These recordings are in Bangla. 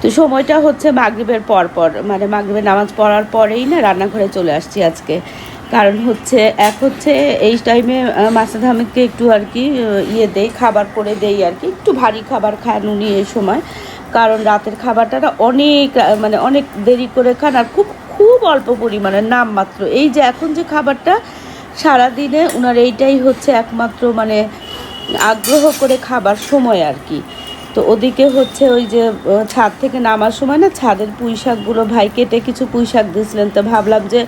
তো সময়টা হচ্ছে মাগরিবের পর মানে মাগরিবের নামাজ পড়ার পরেই না রান্নাঘরে চলে আসছি আজকে। কারণ হচ্ছে এই টাইমে মাসুদ আহমেদকে একটু আর কি ইয়ে দেই, খাবার করে দেই আর কি, একটু ভারী খাবার খান উনি এই সময়। কারণ রাতের খাবারটা না অনেক মানে অনেক দেরি করে খান, আর খুব খুব অল্প পরিমাণে নামমাত্র। এই যে এখন যে খাবারটা সারাদিনে ওনার এইটাই হচ্ছে একমাত্র মানে আগ্রহ করে খাবার সময় আর কি। তো ওদিকে হচ্ছে ওই যে ছাদ থেকে নামার সময় না ছাদের পুঁই শাকগুলো ভাই কেটে কিছু পুঁই শাক দিয়েছিলেন, তো ভাবলাম যে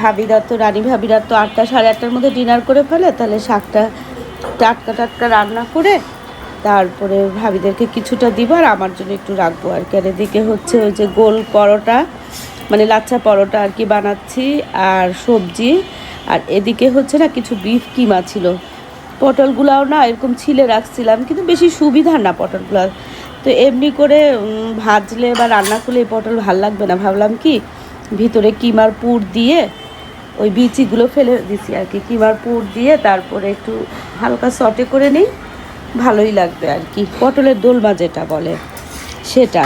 ভাবিরা তো রানী ভাবিরা তো 8টা সাড়ে 8টার মধ্যে ডিনার করে ফেলে, তাহলে শাকটা টাটকা টাটকা রান্না করে তারপরে ভাবিদেরকে কিছুটা দিব আর আমার জন্য একটু রাখবো আর কি। আর এদিকে হচ্ছে ওই যে গোল পরোটা মানে লাচ্ছা পরোটা আর কি বানাচ্ছি, আর সবজি। আর এদিকে হচ্ছে না কিছু বিফ কিমা ছিল, পটলগুলাও না এরকম ছিলে রাখছিলাম, কিন্তু বেশি সুবিধা না পটলগুলো। তো এমনি করে ভাজলে বা রান্না করলে এই পটল ভাল লাগবে না, ভাবলাম কি ভিতরে কিমার পুর দিয়ে ওই বিচিগুলো ফেলে দিছি আর কি, কিমার পুর দিয়ে তারপরে একটু হালকা সটে করে নিই, ভালোই লাগবে আর কি, পটলের দোলমা যেটা বলে সেটা।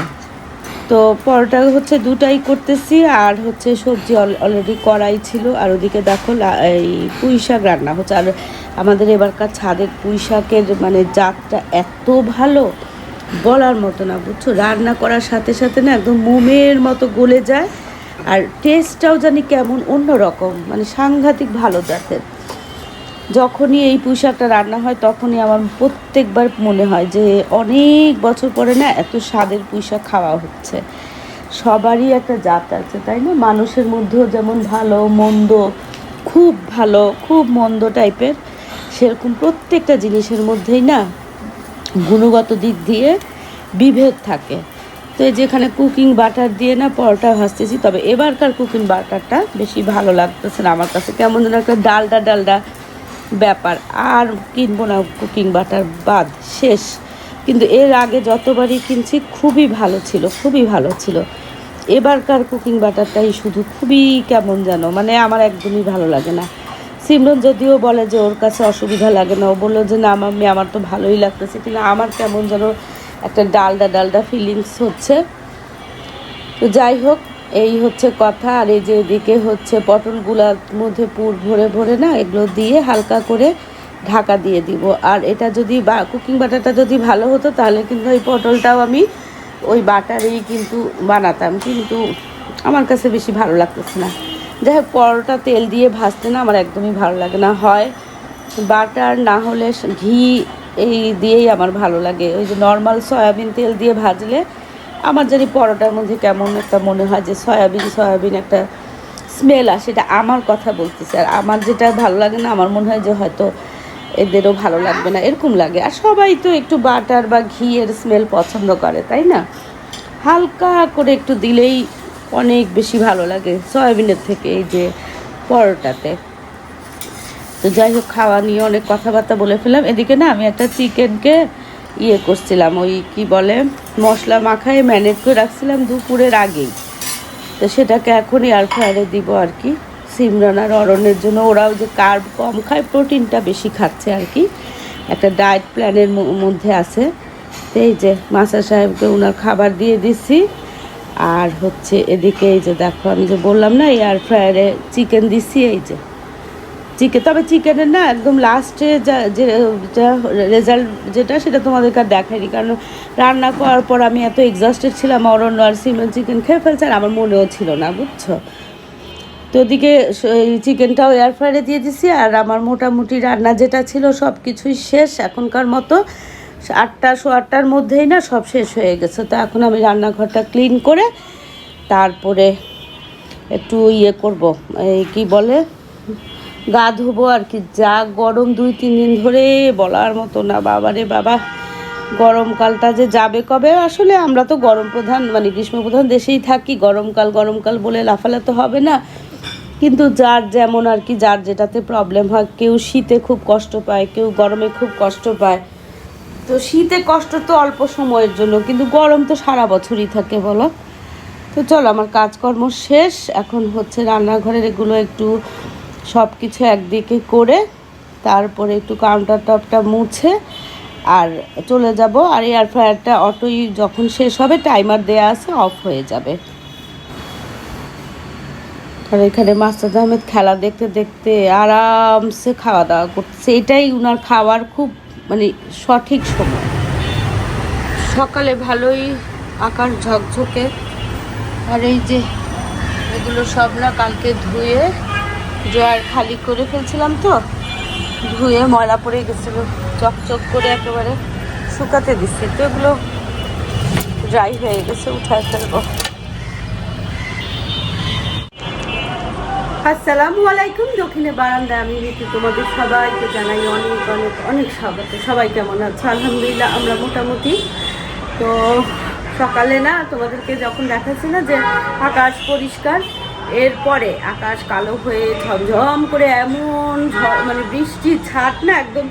তো পরোটা হচ্ছে দুটাই করতেছি, আর হচ্ছে সবজি অলরেডি করাই ছিল। আর ওদিকে দেখো এই পুঁই শাক রান্না হচ্ছে। আর আমাদের এবারকার ছাদের পুঁই শাকের মানে জাতটা এত ভালো বলার মতো না, বুঝছো, রান্না করার সাথে সাথে না একদম মোমের মতো গলে যায়। আর টেস্টটাও জানি কেমন অন্যরকম, মানে সাংঘাতিক ভালো জাতের। যখনই এই পুঁই শাকটা রান্না হয় তখনই আমার প্রত্যেকবার মনে হয় যে অনেক বছর পরে না এত স্বাদের পুঁই শাক খাওয়া হচ্ছে। সবারই একটা জাত আছে তাই না, মানুষের মধ্যেও যেমন ভালো মন্দ, খুব ভালো খুব মন্দ টাইপের, সেরকম প্রত্যেকটা জিনিসের মধ্যেই না গুণগত দিক দিয়ে বিভেদ থাকে। তো এই যেখানে কুকিং বাটার দিয়ে না পরোটা ভাজতেছি, তবে এবারকার কুকিং বাটারটা বেশি ভালো লাগতেছে না আমার কাছে, কেমন যেন একটা ডালডা ডালডা ব্যাপার। আর কিনবো না কুকিং বাটার, বাদ শেষ। কিন্তু এর আগে যতবারই কিনছি খুবই ভালো ছিল, খুবই ভালো ছিল। এবারকার কুকিং বাটারটাই শুধু খুবই কেমন যেন, মানে আমার একদমই ভালো লাগে না। সিমরন যদিও বলে যে ওর কাছে অসুবিধা লাগে না, ও বললো যে না মাম্মি আমার তো ভালোই লাগতেছে, কিন্তু আমার কেমন যেন একটা ডালডা ডালডা ফিলিংস হচ্ছে। তো যাই হোক, এই হচ্ছে কথা। আর এই যে এদিকে হচ্ছে পটলগুলার মধ্যে পুর ভরে ভরে না এগুলো দিয়ে হালকা করে ঢাকা দিয়ে দিব। আর এটা যদি কুকিং বাটারটা যদি ভালো হতো তাহলে কিন্তু এই পটলটাও আমি ওই বাটারেই কিন্তু বানাতাম, কিন্তু আমার কাছে বেশি ভালো লাগতেছে না। যাই হোক, পরোটা তেল দিয়ে ভাজতে না আমার একদমই ভালো লাগে না, হয় বাটার না হলে ঘি, এই দিয়েই আমার ভালো লাগে। ওই যে নর্মাল সয়াবিন তেল দিয়ে ভাজলে আমার জানি পরোটার মধ্যে কেমন একটা মনে হয় যে সয়াবিন একটা স্মেল আসে, এটা আমার কথা বলতেছে। আর আমার যেটা ভালো লাগে না, আমার মনে হয় যে হয়তো এদেরও ভালো লাগবে না এরকম লাগে। আর সবাই তো একটু বাটার বা ঘিয়ের স্মেল পছন্দ করে তাই না, হালকা করে একটু দিলেই অনেক বেশি ভালো লাগে সয়াবিনের থেকে এই যে পরোটাতে। তো যাই হোক, খাওয়া নিয়ে অনেক কথাবার্তা বলে ফেললাম। এদিকে না আমি একটা চিকেনকে ইয়ে করছিলাম, ওই কি বলে মশলা মাখায় ম্যারিনেট করে রাখছিলাম দুপুরের আগেই। তো সেটাকে এখন এয়ার ফ্রায়ারে দিব আর কি, সিমরান আর অরণের জন্য। ওরাও যে কার্ব কম খায়, প্রোটিনটা বেশি খাচ্ছে আর কি, একটা ডায়েট প্ল্যানের মধ্যে আছে। তো এই যে মাসা সাহেবকে ওনার খাবার দিয়ে দিচ্ছি। আর হচ্ছে এদিকে এই যে দেখো আমি যে বললাম না এয়ার ফ্রায়ারে চিকেন দিচ্ছি, এই যে তবে চিকেনের না একদম লাস্টে যা রেজাল্ট যেটা সেটা তোমাদেরকে আর দেখায়নি, কারণ রান্না করার পর আমি এত এক্সস্টেড ছিলাম, অরণ্য আর সিমরন চিকেন খেয়ে ফেলছে আর আমার মনেও ছিল না, বুঝছো। তো ওদিকে চিকেনটাও এয়ার ফ্রায়ারে দিয়ে দিছি। আর আমার মোটামুটি রান্না যেটা ছিল সব কিছুই শেষ এখনকার মতো, 8টার মধ্যেই না সব শেষ হয়ে গেছে। তো এখন আমি রান্নাঘরটা ক্লিন করে তারপরে একটু ইয়ে করব, এই কি বলে গা ধোবো আর কি। যা গরম 2-3 দিন ধরে বলার মতো না, বাবারে বাবা, গরমকালটা যে যাবে কবে। আসলে আমরা তো গরম প্রধান মানে গ্রীষ্মপ্রধান দেশেই থাকি, গরমকাল বলে লাফালাতে হবে না। কিন্তু যার যেমন আর কি, যার যেটাতে প্রবলেম হয়, কেউ শীতে খুব কষ্ট পায়, কেউ গরমে খুব কষ্ট পায়। তো শীতে কষ্ট তো অল্প সময়ের জন্য, কিন্তু গরম তো সারা বছরই থাকে বলো। তো চলো, আমার কাজকর্ম শেষ, এখন হচ্ছে রান্নাঘরের এগুলো একটু সব কিছু একদিকে করে তারপরে একটু কাউন্টার টপটা মুছে আর চলে যাব। আর এয়ার ফ্রায়ারটা অটোই যখন শেষ হবে টাইমার দেয়া আছে, অফ হয়ে যাবে। আর এখানে মাস্টার আহমেদ খেলা দেখতে দেখতে আরামসে খাওয়া দাওয়া করতেছে। এটাই উনার খাওয়ার খুব মানে সঠিক সময়। সকালে ভালোই আকাশ ঝকঝকে। আর এই যে এগুলো সব না কালকে ধুয়ে ড্রয়ার খালি করে ফেলছিলাম, তো ধুয়ে ময়লা পড়ে গেছিলো, চকচক করে একেবারে শুকাতে দিচ্ছি, তো এগুলো ড্রাই হয়ে গেছে, উঠায় ফেলবো। আসসালামু আলাইকুম। দক্ষিণে বারান্দায় আমি ঋতু, তোমাদের সবাইকে জানাই অনেক অনেক অনেক স্বাগত। সবাই কেমন আছো? আলহামদুলিল্লাহ আমরা মোটামুটি। তো সকালে না তোমাদেরকে যখন দেখাচ্ছি না যে আকাশ পরিষ্কার, এরপরে আকাশ কালো হয়ে ঝমঝম করে এমন মানে বৃষ্টির ছাট না একদম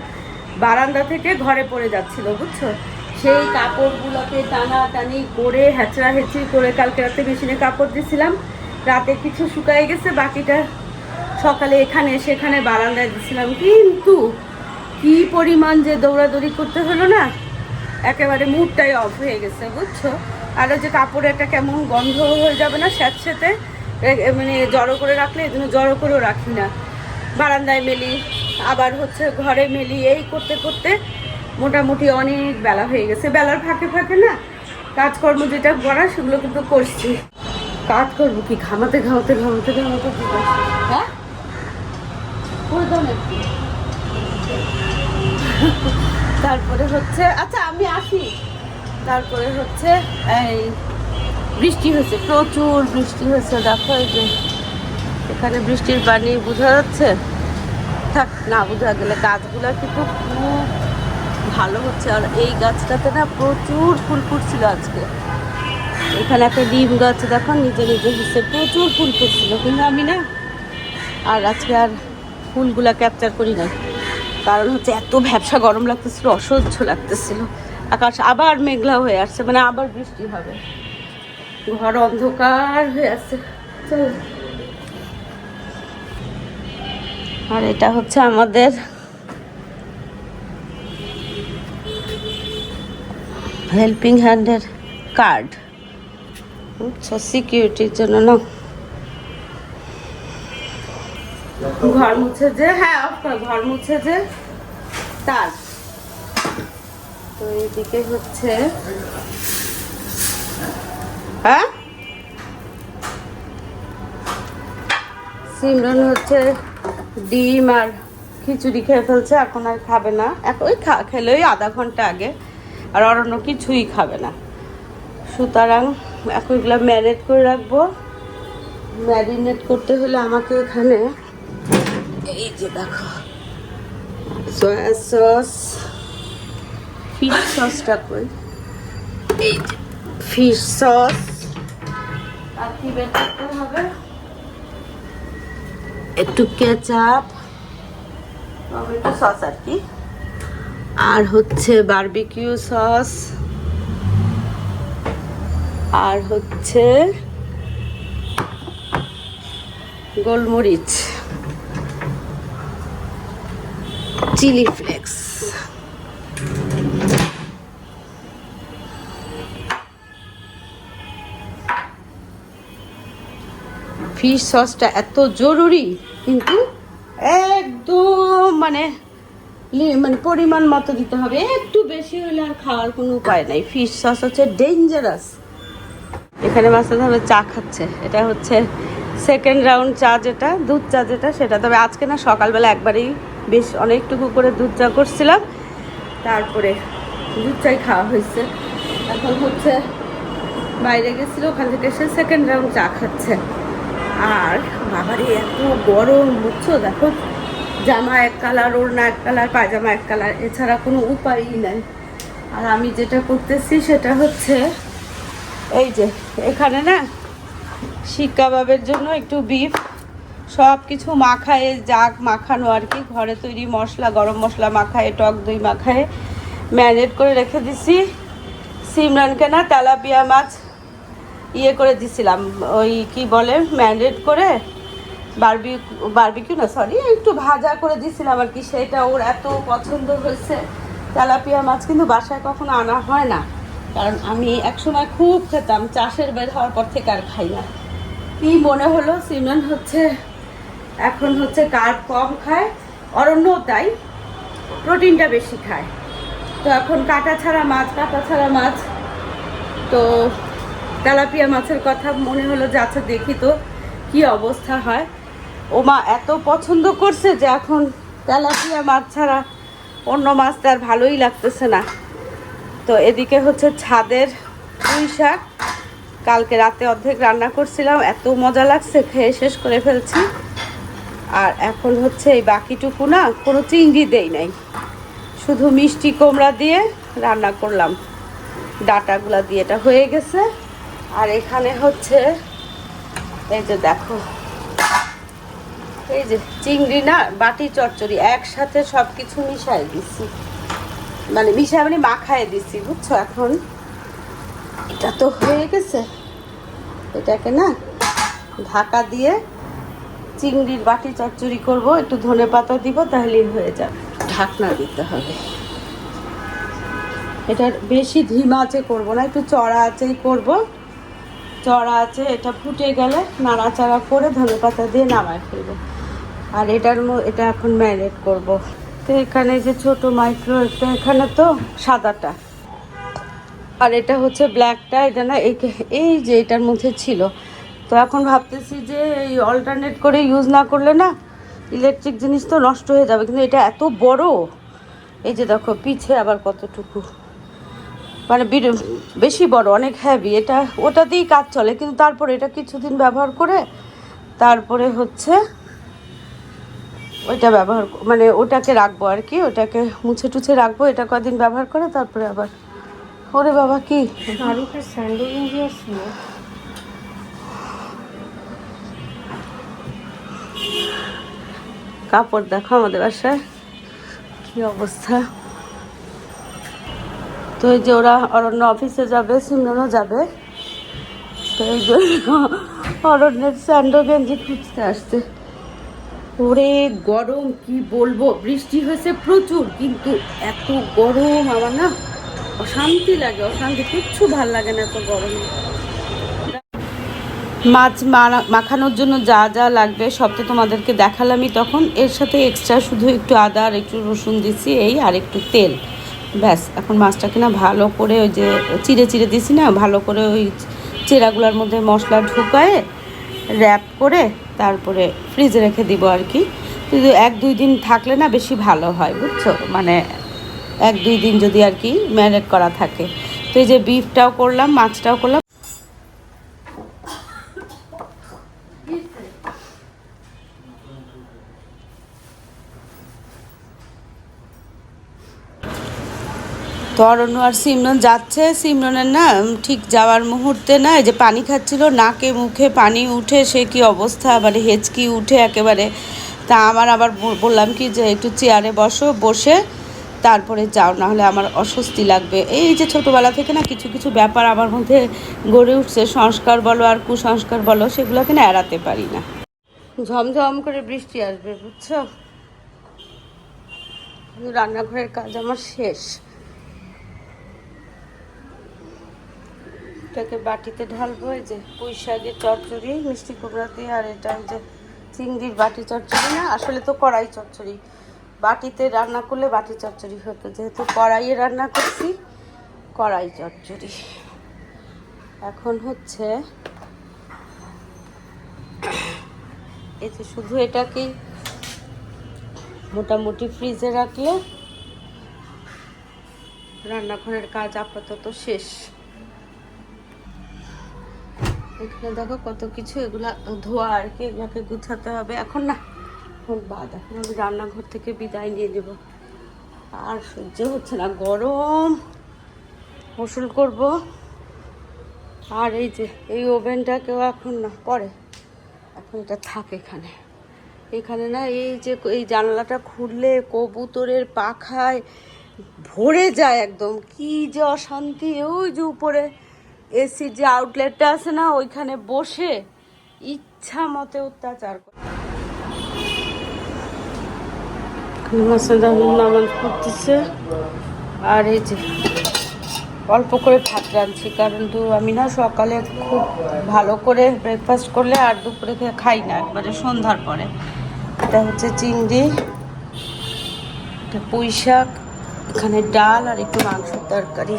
বারান্দা থেকে ঘরে পড়ে যাচ্ছিল, বুঝছো? সেই কাপড়গুলোকে টানাটানি করে হ্যাচড়া হেঁচড়ি করে কালকে রাতে মেশিনে কাপড় দিয়েছিলাম, রাতে কিছু শুকায় গেছে, বাকিটা সকালে এখানে সেখানে বারান্দায় দিয়েছিলাম। কিন্তু কি পরিমাণ যে দৌড়াদৌড়ি করতে হলো না, একেবারে মুডটাই অফ হয়ে গেছে, বুঝছো? আর যে কাপড়ে একটা কেমন গন্ধ হয়ে যাবে না স্যাঁতস্যাঁতে, মানে জড়ো করে রাখলে, এই জন্য জড়ো করেও রাখি না, বারান্দায় মেলি, আবার হচ্ছে ঘরে মেলি, এই করতে করতে মোটামুটি অনেক বেলা হয়ে গেছে। বেলার ফাঁকে ফাঁকে না কাজকর্ম যেটা করার সেগুলো কিন্তু করছি। কাজ করবো কি, ঘামাতে ঘামাতে ঘামাতে ঘামাতে হ্যাঁ তারপরে হচ্ছে আচ্ছা আমি আসি। তারপরে হচ্ছে এই বৃষ্টি হয়েছে, প্রচুর বৃষ্টি হয়েছে, দেখো এই যে এখানে বৃষ্টির পানি বোঝা যাচ্ছে। থাক না বোঝা গেলে, গাছগুলো কিন্তু খুব ভালো হচ্ছে। আর এই গাছটাতে না প্রচুর ফুল ফুটছিল আজকে। এখানে একটা ডিম গাছ দেখো নিজে নিজে হচ্ছে, প্রচুর ফুল ফুটছিল, কিন্তু আমি না আর আজকে আর ফুলগুলা ক্যাপচার করি না, কারণ হচ্ছে এত ভ্যাবসা গরম লাগতেছিল, অসহ্য লাগতেছিল। আকাশ আবার মেঘলা হয়ে আসছে, মানে আবার বৃষ্টি হবে, ঘর অন্ধকার হয়ে আসছে। চল। আর এটা হচ্ছে আমাদের হেল্পিং হ্যান্ডের কার্ড, বুঝছো, সিকিউরিটির জন্য না। ঘর মুছে যে, হ্যাঁ ঘর মুছে যে তার। তো এইদিকে হচ্ছে হ্যাঁ সিমরন হচ্ছে ডিম আর খিচুড়ি খেয়ে ফেলছে, এখন আর খাবে না। এখন খেলে ওই আধা ঘন্টা আগে, আর অন্য কিছুই খাবে না। সুতরাং এখন এগুলো ম্যারিনেট করে রাখবো। ম্যারিনেট করতে হলে আমাকে এখানে এই যে দেখো সয়া সস, ফিশ সসটা কই, এই যে ফিশ সস, আর কি বের করতে হবে, একটু কেচাপ, টমেটো সস আর কি, আর হচ্ছে বারবিকিউ সস, আর হচ্ছে গোলমরিচ, চিলি ফ্লেক্স। ফিশ সসটা এত জরুরি, কিন্তু একদম মানে পরিমাণ মতো দিতে হবে, একটু বেশি হলে আর খাওয়ার কোনো উপায় নাই। ফিশ সস হচ্ছে ডেঞ্জারাস। এখানে মাস্টার আহমেদ চা খাচ্ছে, এটা হচ্ছে সেকেন্ড রাউন্ড চা, যেটা দুধ চা যেটা, সেটা। তবে আজকে না সকালবেলা একবারেই বেশ অনেকটুকু করে দুধ চা করছিলাম, তারপরে দুধ চাই খাওয়া হয়েছে। এখন হচ্ছে বাইরে গেছিলো, ওখান থেকে এসে সেকেন্ড রাউন্ড চা খাচ্ছে। আর বাবারে এত গরম, বুঝছো, দেখো জামা এক কালার, ওড়না এক কালার, পায়জামা এক কালার, এছাড়া কোনো উপায়ই নাই। আর আমি যেটা করতেছি সেটা হচ্ছে এই যে এখানে না শিক কাবাবের জন্য একটু বিফ সব কিছু মাখায়ে, যাক মাখানো আর কি, ঘরে তৈরি মশলা, গরম মশলা মাখায়ে, টক দই মাখায়ে ম্যারিনেট করে রেখে দিছি। সিমরানকে না তেলাপিয়া মাছ ইয়ে করে দিছিলাম, ওই কি বলে ম্যারিনেট করে, বারবিকিউ না সরি, একটু ভাজা করে দিছিলাম আর কি। সেটা ওর এত পছন্দ হয়েছে, তেলাপিয়া মাছ কিন্তু বাসায় কখনো আনা হয় না, কারণ আমি একসময় খুব খেতাম, চাষের বের হওয়ার পর থেকে আর খাই না। কি মনে হলো সিমরান হচ্ছে এখন হচ্ছে কার্ব কম খায়, অরণ্যও তাই, প্রোটিনটা বেশি খায়। তো এখন কাটা ছাড়া মাছ, তো তেলাপিয়া মাছের কথা মনে হলো যে আচ্ছা দেখি তো কি অবস্থা হয়। ও মা এত পছন্দ করছে যে এখন তেলাপিয়া মাছ ছাড়া অন্য মাছ তার ভালোই লাগতেছে না। তো এদিকে হচ্ছে ছাদের পুঁই শাক, কালকে রাতে অর্ধেক রান্না করছিলাম, এত মজা লাগছে, খেয়ে শেষ করে ফেলছি। আর এখন হচ্ছে এই বাকিটুকু না কোনো চিংড়ি দেই নাই, শুধু মিষ্টি কুমড়া দিয়ে রান্না করলাম, ডাটাগুলা দিয়ে এটা হয়ে গেছে। আর এখানে হচ্ছে এই যে দেখো, এই যে চিংড়ি না বাটি চচ্চড়ি একসাথে সব কিছু মিশাই দিচ্ছি, মানে মাখায় দিচ্ছি, বুঝছো। এখন এটা তো হয়ে গেছে, এটাকে না ঢাকা দিয়ে চিংড়ির বাটি চচ্চড়ি করব, একটু ধনেপাতা দিব, তাহলেই হয়ে যাবে। ঢাকনা দিতে হবে, এটা বেশি ধিমা আঁচে করবো না, একটু চড়া আঁচেই করব। চড়া আছে, এটা ফুটে গেলে নাড়াচাড়া করে ধনেপাতা দিয়ে নামায় ফেলবো। আর এটা এখন ম্যারিনেট করব। তো এখানে যে ছোট মাইক্রো একটা, এখানে তো সাদাটা আর এটা হচ্ছে ব্ল্যাকটা, এটা না এই যে এটার মধ্যে ছিল। তো এখন ভাবতেছি যে এই অল্টারনেট করে ইউজ না করলে না ইলেকট্রিক জিনিস তো নষ্ট হয়ে যাবে। কিন্তু এটা এত বড়, এই যে দেখো পিছে আবার কতটুকু, মানে বেশি বড়, অনেক হ্যাভি। এটা ওটা দিয়েই কাজ চলে, কিন্তু তারপরে এটা কিছুদিন ব্যবহার করে তারপরে হচ্ছে ওইটা মানে ওটাকে রাখবো আর কি, ওটাকে মুছে টুছে রাখবো, এটা কদিন ব্যবহার করে তারপরে আবার। ওরে বাবা কি কাপড় দেখো আমাদের বাসায় কি অবস্থা। তো এই যে ওরা অরণ্য অফিসে যাবে, সিমরানও যাবে, তো এই জন্য অরণ্যের স্যান্ডো গেঞ্জি খুঁজতে আসছে। ওরে গরম কি বলবো, বৃষ্টি হয়েছে প্রচুর, কিন্তু এত গরম আমার না অশান্তি লাগে, কিচ্ছু ভাল লাগে না এত গরমে। মাছ মাখানোর জন্য যা যা লাগবে সব তো তোমাদেরকে দেখালামই তখন। এর সাথে এক্সট্রা শুধু একটু আদা আর একটু রসুন দিছি, এই আর একটু তেল, ব্যাস। এখন মাছটাকে না ভালো করে ওই যে চিড়ে দিছি না, ভালো করে ওই চেরাগুলোর মধ্যে মশলা ঢুকায়ে র্যাপ করে তারপরে ফ্রিজে রেখে দিব আর কি। কিন্তু 1-2 দিন থাকলে না বেশি ভালো হয়, বুঝছো, মানে 1-2 দিন যদি আর কি ম্যারিনেট করা থাকে। তো এই যে বিফটাও করলাম, মাছটাও করলাম। তো অরণ্য আর সিমরন যাচ্ছে, সিমরনের না ঠিক যাওয়ার মুহূর্তে না এই যে পানি খাচ্ছিল, নাকে মুখে পানি উঠে সে কি অবস্থা, মানে হেঁচকি উঠে একেবারে। তা আমার আবার বললাম কি যে একটু চেয়ারে বসে তারপরে যাও, না হলে আমার অস্বস্তি লাগবে। এই যে ছোটোবেলা থেকে না কিছু কিছু ব্যাপার আমার মধ্যে গড়ে উঠছে, সংস্কার বলো আর কুসংস্কার বলো, সেগুলোকে না এড়াতে পারি না। ঝমঝম করে বৃষ্টি আসবে, বুঝছো। রান্নাঘরের কাজ আমার শেষ, এটাকে বাটিতে ঢালবো। এই যে পুঁই শাকের চচ্চড়ি মিষ্টি কুমড়া দিয়ে, আর এটা ওই যে চিংড়ির বাটি চচ্চড়ি, না আসলে তো কড়াই চচ্চড়ি, বাটিতে রান্না করলে বাটি চচ্চড়ি হতো, যেহেতু কড়াইয়ে রান্না করছি কড়াই চচ্চড়ি। এখন হচ্ছে এই যে শুধু এটাকেই মোটামুটি ফ্রিজে রাখলে রান্নাঘরের কাজ আপাতত শেষ। এখানে দেখো কত কিছু, এগুলা ধোয়া আর কি, এগুলাকে গুছাতে হবে। এখন না বাদ, এখন আমি রান্নাঘর থেকে বিদায় নিয়ে নেব, আর সহ্য হচ্ছে না, গরম গোসল করব। আর এই যে এই ওভেনটাকেও এখন না পরে, এখন এটা থাকে এখানে না, এই যে এই জানালাটা খুললে কবুতরের পাখায় ভরে যায় একদম, কি যে অশান্তি। ওই যে উপরে এসির যে আউটলেটটা আছে না, ওইখানে বসে ইচ্ছা মতে অত্যাচার করে। নামাজ পড়তেছে, আর এই যে অল্প করে ভাত রাঁধছি, কারণ তো আমি না সকালে খুব ভালো করে ব্রেকফাস্ট করলে আর দুপুরে খাই না, একবারে সন্ধ্যার পরে। এটা হচ্ছে চিংড়ি, এটা পুঁই শাক, এখানে ডাল আর একটু মাংসের তরকারি।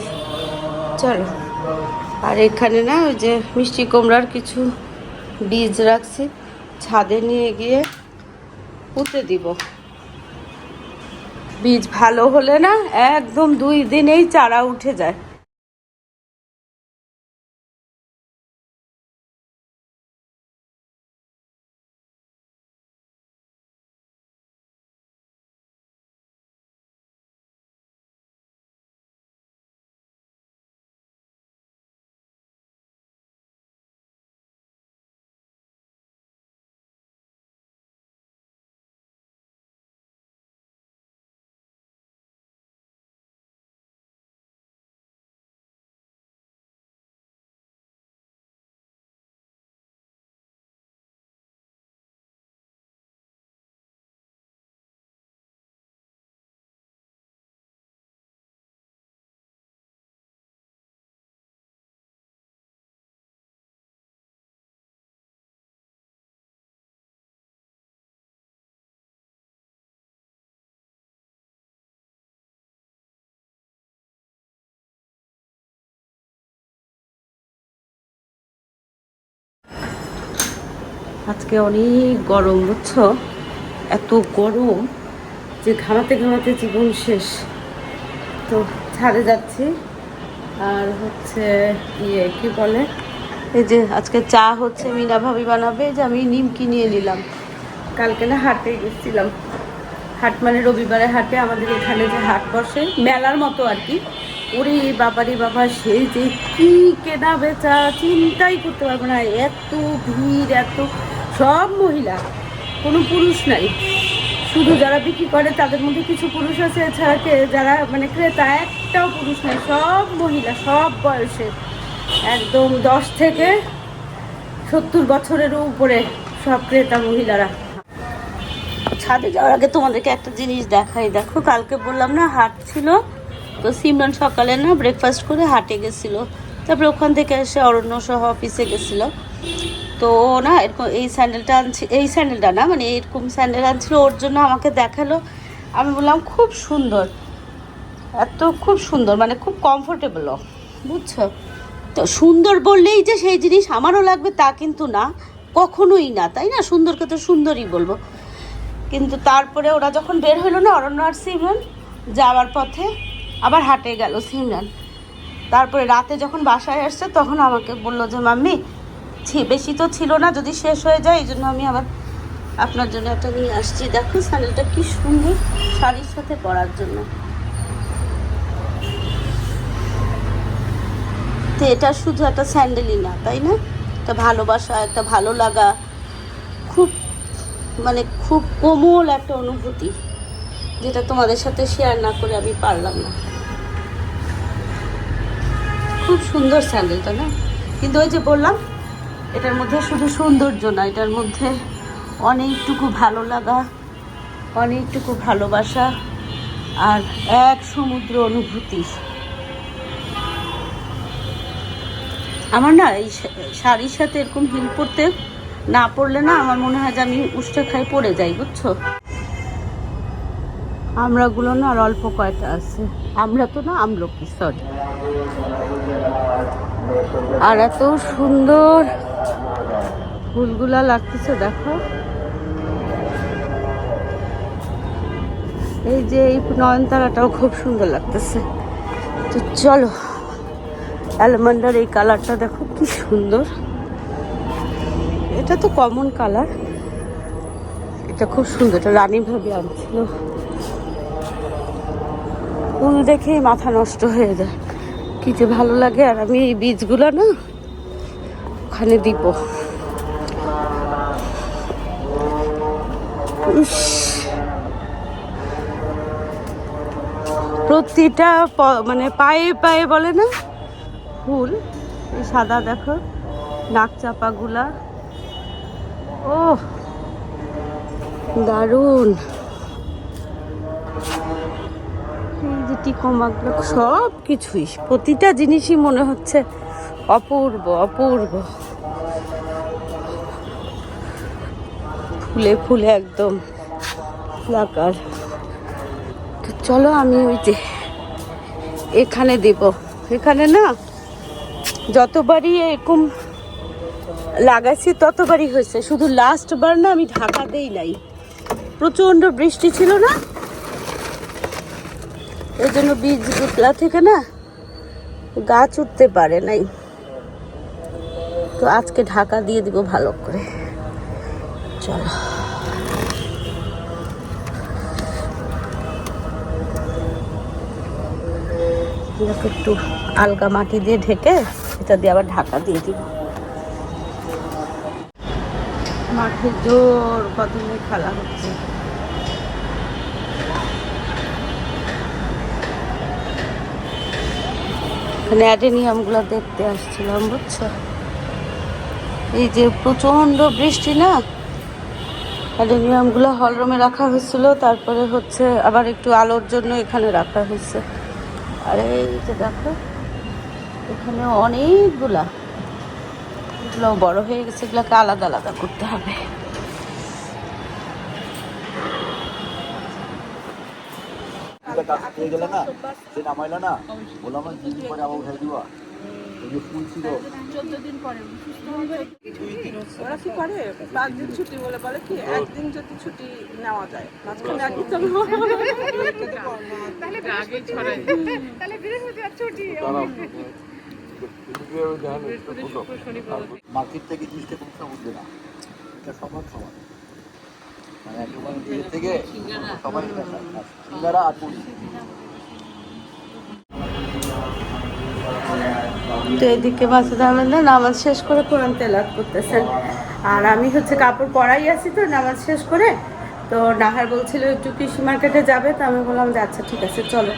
চলো। আর এখানে না ওই যে মিষ্টি কুমড়ার কিছু বীজ রাখছি, ছাদে নিয়ে গিয়ে পুঁতে দিব। বীজ ভালো হলে না একদম 2 দিনেই চারা উঠে যায়। আজকে অনেক গরম, বুঝছো? এত গরম যে ঘামাতে ঘামাতে জীবন শেষ। তো ছাদে যাচ্ছি। আর হচ্ছে কি বলে, এই যে আজকে চা হচ্ছে মিনা ভাবি বানাবে। যে আমি নিমকি নিয়ে নিলাম, কালকে না হাটে গেছিলাম। হাট মানে রবিবারে হাটে, আমাদের এখানে যে হাট বসে মেলার মতো আর কি। ওরে বাবারি বাবা, সেই যে কি কেনা বেচা চিন্তাই করতে পারবো না, এত ভিড়, এত সব মহিলা, কোনো পুরুষ নাই। শুধু যারা বিক্রি করে তাদের মধ্যে কিছু পুরুষ আছে, এছাড়া যারা মানে ক্রেতা একটাও পুরুষ নাই, সব মহিলা, সব বয়সে, একদম 10 থেকে 70 বছরেরও উপরে সব ক্রেতা মহিলারা। ছাদে যাওয়ার আগে তোমাদেরকে একটা জিনিস দেখাই। দেখো, কালকে বললাম না হাট ছিল, তো সিমরান সকালে না ব্রেকফাস্ট করে হাটে গেছিলো। তারপরে ওখান থেকে এসে অরণ্য সহ অফিসে গেছিলো। তো না এরকম এই স্যান্ডেলটা আনছি, এই স্যান্ডেলটা না মানে এরকম স্যান্ডেল আনছিল, ওর জন্য আমাকে দেখালো। আমি বললাম খুব সুন্দর, এত খুব সুন্দর, মানে খুব কমফোর্টেবলও, বুঝছো? তো সুন্দর বললেই যে সেই জিনিস আমারও লাগবে তা কিন্তু না, কখনোই না, তাই না? সুন্দরকে তো সুন্দরই বলবো। কিন্তু তারপরে ওরা যখন বের হইলো না, অরণ্য আর সিমরান, যাওয়ার পথে আবার হাটে গেল সিমরান। তারপরে রাতে যখন বাসায় আসছে তখন আমাকে বললো যে মাম্মি বেশি তো ছিল না, যদি শেষ হয়ে যায়, এই জন্য আমি আবার আপনার জন্য একটা নিয়ে আসছি। দেখো স্যান্ডেলটা কি সুন্দর, শাড়ির সাথে পরার জন্য। তো এটা শুধু একটা স্যান্ডেলই না, তাই না? একটা ভালোবাসা, একটা ভালো লাগা, খুব মানে খুব কোমল একটা অনুভূতি, যেটা তোমাদের সাথে শেয়ার না করে আমি পারলাম না। খুব সুন্দর স্যান্ডেলটা না? কিন্তু ওই যে বললাম, এটার মধ্যে শুধু সৌন্দর্য না, এটার মধ্যে অনেকটুকু ভালো লাগা, অনেকটুকু ভালোবাসা, আর এক সমুদ্র অনুভূতি। আমার না এই শাড়ির সাথে এরকম হিল পরতে না পরলে না আমার মনে হয় যে আমি উষ্ঠে খাই পড়ে যাই, বুঝছো? আমরাগুলো না আর অল্প কয়টা আছে, আমরা তো না আমলকি, সরি। আর এত সুন্দর ফুলগুলা লাগতেছে, দেখো। এই যে এই নয়নতারাটাও খুব সুন্দর লাগতেছে। তো চলো, অ্যালমন্ডার এই কালারটা দেখো কি সুন্দর, এটা তো কমন কালার, এটা খুব সুন্দর, এটা রানী ভাবি আনছিল। ফুল দেখে মাথা নষ্ট হয়ে যায়, কি যে ভালো লাগে। আর আমি এই বীজগুলো না ওখানে দিব। প্রতিটা মানে পায়ে পায়ে বলে না ফুল, এই সাদা দেখো নাক চাপাগুলা, ও দারুণ। এই যে টিকোমাগুলো সব কিছুই, প্রতিটা জিনিসই মনে হচ্ছে অপূর্ব অপূর্ব, ফুলে ফুলে একদম লাগার। তো চলো আমি ওই যে এখানে দেব, এখানে না যতবারই এরকম লাগাইছি ততবারই হয়েছে, শুধু লাস্ট বার না আমি ঢাকা দেই নাই, প্রচন্ড বৃষ্টি ছিল না, এই জন্য বীজগুলা থেকে না গাছ উঠতে পারে নাই। তো আজকে ঢাকা দিয়ে দিব ভালো করে। চলো একটু আলগা মাটি দিয়ে ঢেকে এটা দিয়ে আবার ঢাকা দিয়ে দিব। মাঠে জোর কদমে খেলা হচ্ছে। এখানে অ্যাডেনিয়ামগুলো দেখতে আসছিলাম, বুঝছো? এই যে প্রচন্ড বৃষ্টি না, অ্যাডেনিয়ামগুলো হলরুমে রাখা হয়েছিল, তারপরে হচ্ছে আবার একটু আলোর জন্য এখানে রাখা হয়েছে। আর এই যে দেখো এখানে অনেকগুলা, এগুলো বড় হয়ে গেছে, এগুলোকে আলাদা আলাদা করতে হবে। ওরা কি করে 5 দিন ছুটি বলে বলে কি একদিন যদি ছুটি নেওয়া যায় মাঝখানে একদিন তো তাহলে আগে ছড়াই তাহলে বৃহস্পতিবার ছুটি মার্কেট থেকে জিনিসটা কোনো সমস্যা না, এটা সবার খাবার, মানে একেবারে বিয়ে থেকে সবাই সিঙ্গারা আর পুরি। তো এদিকে মাসুদ আহমেদ না নামাজ শেষ করে কোরআন তেলাওয়াত করতেছেন, আর আমি হচ্ছে কাপড় পরাই আছি। তো নামাজ শেষ করে তো নাহার বলছিল একটু কৃষি মার্কেটে যাবে, তো আমি বললাম যে আচ্ছা ঠিক আছে চলো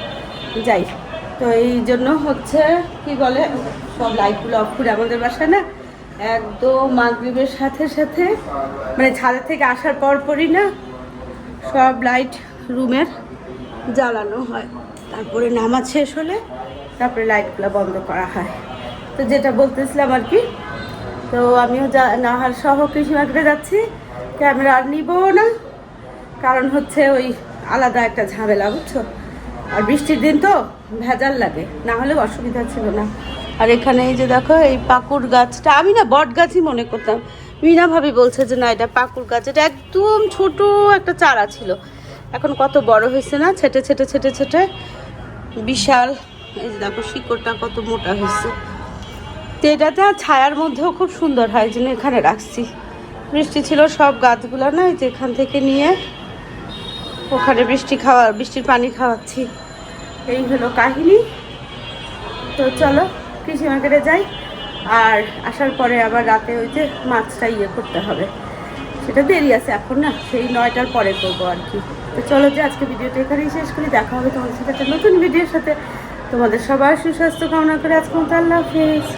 যাই। তো এই জন্য হচ্ছে কি বলে সব লাইটগুলো অফ করে, আমাদের বাসায় না একদম মাগরিবের সাথে সাথে মানে ছাদের থেকে আসার পরপরই না সব লাইট রুমের জ্বালানো হয়, তারপরে নামাজ শেষ হলে তারপরে লাইটগুলো বন্ধ করা হয়। তো যেটা বলতেছিলাম আর কি, তো আমিও নাহার সহ কৃষি মার্কেটে যাচ্ছি, ক্যামেরা আর নিবো না, কারণ হচ্ছে ওই আলাদা একটা ঝামেলা, বুঝছো? আর বৃষ্টির দিন তো ভেজাল লাগে, না হলে অসুবিধা ছিল না। আর এখানে এই যে দেখো এই পাকুড় গাছটা, আমি না বট গাছই মনে করতাম, মিনা ভাবি বলছে যে না এটা পাকুড় গাছ, এটা একদম ছোট একটা চারা ছিল, এখন কত বড় হয়েছে না, ছেটে ছেটে ছেটে ছেটে বিশাল। এই যে দেখো শিকড়টা কত মোটা হয়েছে। তো এটাতে ছায়ার মধ্যেও খুব সুন্দর হয়, এই জন্য এখানে রাখছি। বৃষ্টি ছিল সব গাছগুলো না এই যে এখান থেকে নিয়ে ওখানে বৃষ্টির পানি খাওয়াচ্ছি, এই হলো কাহিনী। তো চলো কৃষি মার্কেটে যাই, আর আসার পরে আবার রাতে ওই যে মাছটা করতে হবে, সেটা দেরি আছে এখন না, সেই 9টার পরে করবো আর কি। তো চলো যে আজকে ভিডিওটা এখানেই শেষ করি, দেখা হবে তোমাদের সাথে একটা নতুন ভিডিওর সাথে। তোমাদের সবার সুস্বাস্থ্য কামনা করে আজকে মতো আল্লাহ হাফেজ।